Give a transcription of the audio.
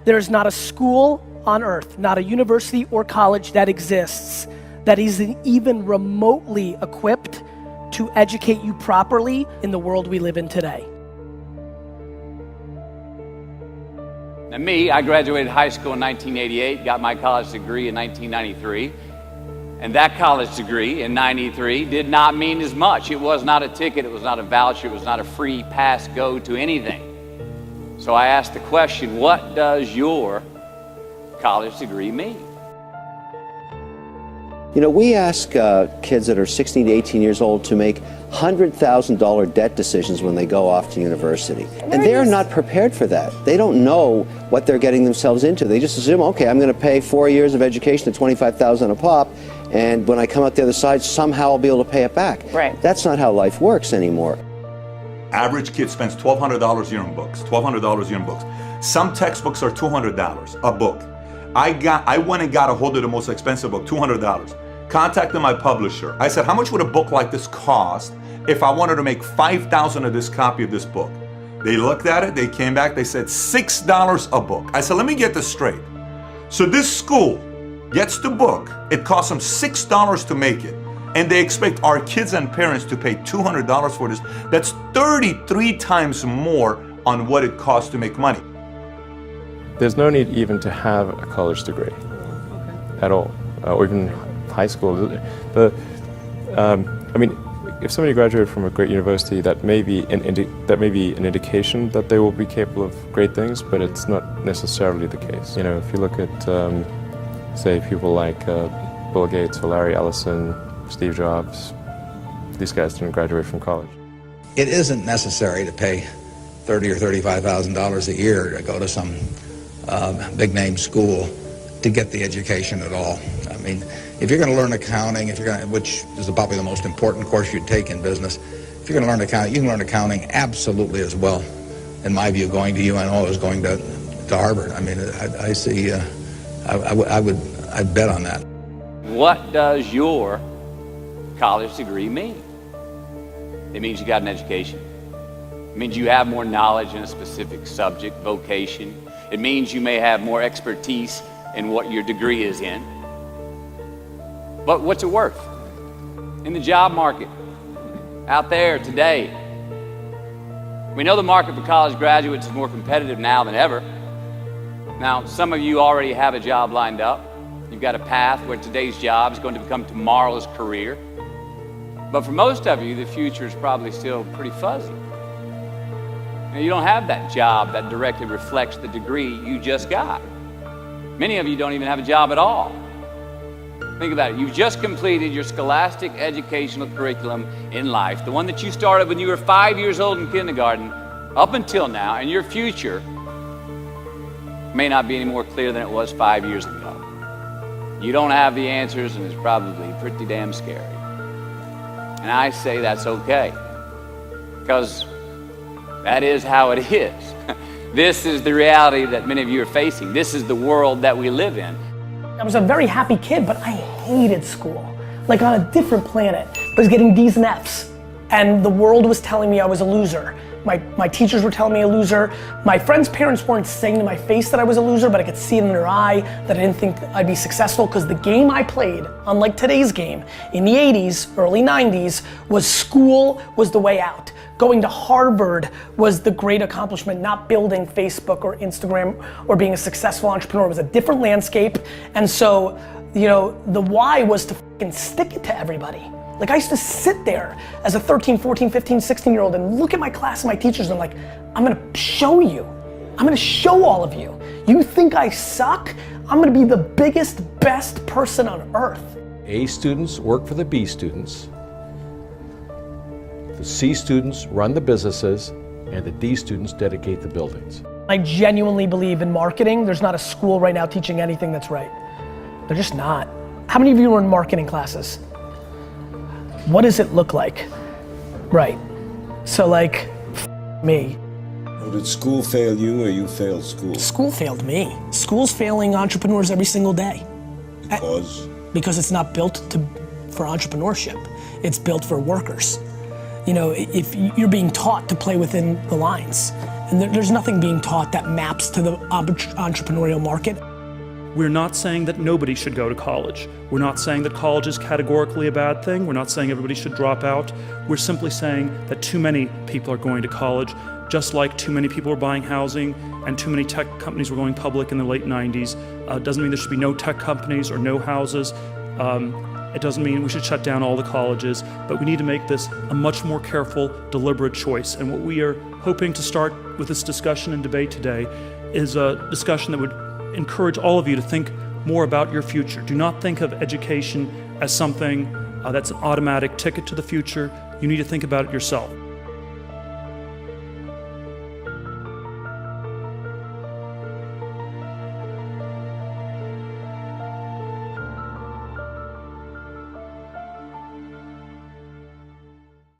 There's not a school on earth, not a university or college that exists that is even remotely equipped to educate you properly in the world we live in today. Now me, I graduated high school in 1988, got my college degree in 1993. And that college degree in 93 did not mean as much. It was not a ticket, it was not a voucher, it was not a free pass go to anything. So I asked the question, what does your college degree mean? You know, we ask kids that are 16 to 18 years old to make $100,000 debt decisions when they go off to university. And they're not prepared for that. They don't know what they're getting themselves into. They just assume, okay, I'm going to pay 4 years of education at $25,000 a pop, and when I come out the other side, somehow I'll be able to pay it back. Right. That's not how life works anymore. Average kid spends $1,200 a year on books, $1,200 a year on books. Some textbooks are $200 a book. I went and got a hold of the most expensive book, $200. Contacted my publisher. I said, how much would a book like this cost if I wanted to make 5,000 of this copy of this book? They looked at it, they came back, they said $6 a book. I said, let me get this straight. So this school gets the book, it costs them $6 to make it, and they expect our kids and parents to pay $200 for this. That's 33 times more on what it costs to make money. There's no need even to have a college degree at all, or even high school. I mean, if somebody graduated from a great university, that may be an indication that they will be capable of great things, but it's not necessarily the case. You know, if you look at, say, people like Bill Gates or Larry Ellison, Steve Jobs, these guys didn't graduate from college. It isn't necessary to pay $30,000 or $35,000 a year to go to some big-name school to get the education at all. I mean, if you're going to learn accounting, which is probably the most important course you'd take in business, if you're going to learn accounting, you can learn accounting absolutely as well, in my view, going to UNO as going to Harvard. I mean, I see, I'd bet on that. What does your college degree mean? It means you got an education. It means you have more knowledge in a specific subject, vocation. It means you may have more expertise in what your degree is in. But what's it worth? In the job market, out there today, we know the market for college graduates is more competitive now than ever. Now, some of you already have a job lined up. You've got a path where today's job is going to become tomorrow's career. But for most of you, the future is probably still pretty fuzzy. Now, you don't have that job that directly reflects the degree you just got. Many of you don't even have a job at all. Think about it. You've just completed your scholastic educational curriculum in life, the one that you started when you were 5 years old in kindergarten, up until now, and your future may not be any more clear than it was 5 years ago. You don't have the answers, and it's probably pretty damn scary. And I say that's okay, because that is how it is. This is the reality that many of you are facing. This is the world that we live in. I was a very happy kid, but I hated school. Like on a different planet. I was getting D's and F's. And the world was telling me I was a loser. My teachers were telling me a loser. My friends' parents weren't saying to my face that I was a loser, but I could see it in their eye that I didn't think I'd be successful, because the game I played, unlike today's game, in the 80s, early 90s, was school was the way out. Going to Harvard was the great accomplishment, not building Facebook or Instagram or being a successful entrepreneur. It was a different landscape. And so, you know, the why was to fucking stick it to everybody. Like I used to sit there as a 13, 14, 15, 16-year-old and look at my class and my teachers and I'm like, I'm gonna show you. I'm gonna show all of you. You think I suck? I'm gonna be the biggest, best person on earth. A students work for the B students. The C students run the businesses, and the D students dedicate the buildings. I genuinely believe in marketing. There's not a school right now teaching anything that's right. They're just not. How many of you are in marketing classes? What does it look like? Right. So like, me. Well, did school fail you or you failed school? School failed me. School's failing entrepreneurs every single day. Because? Because it's not built for entrepreneurship. It's built for workers. You know, if you're being taught to play within the lines, and there's nothing being taught that maps to the entrepreneurial market. We're not saying that nobody should go to college. We're not saying that college is categorically a bad thing. We're not saying everybody should drop out. We're simply saying that too many people are going to college, just like too many people are buying housing and too many tech companies were going public in the late 90s. Doesn't mean there should be no tech companies or no houses. It doesn't mean we should shut down all the colleges, but we need to make this a much more careful, deliberate choice. And what we are hoping to start with this discussion and debate today is a discussion that would encourage all of you to think more about your future. Do not think of education as something that's an automatic ticket to the future. You need to think about it yourself.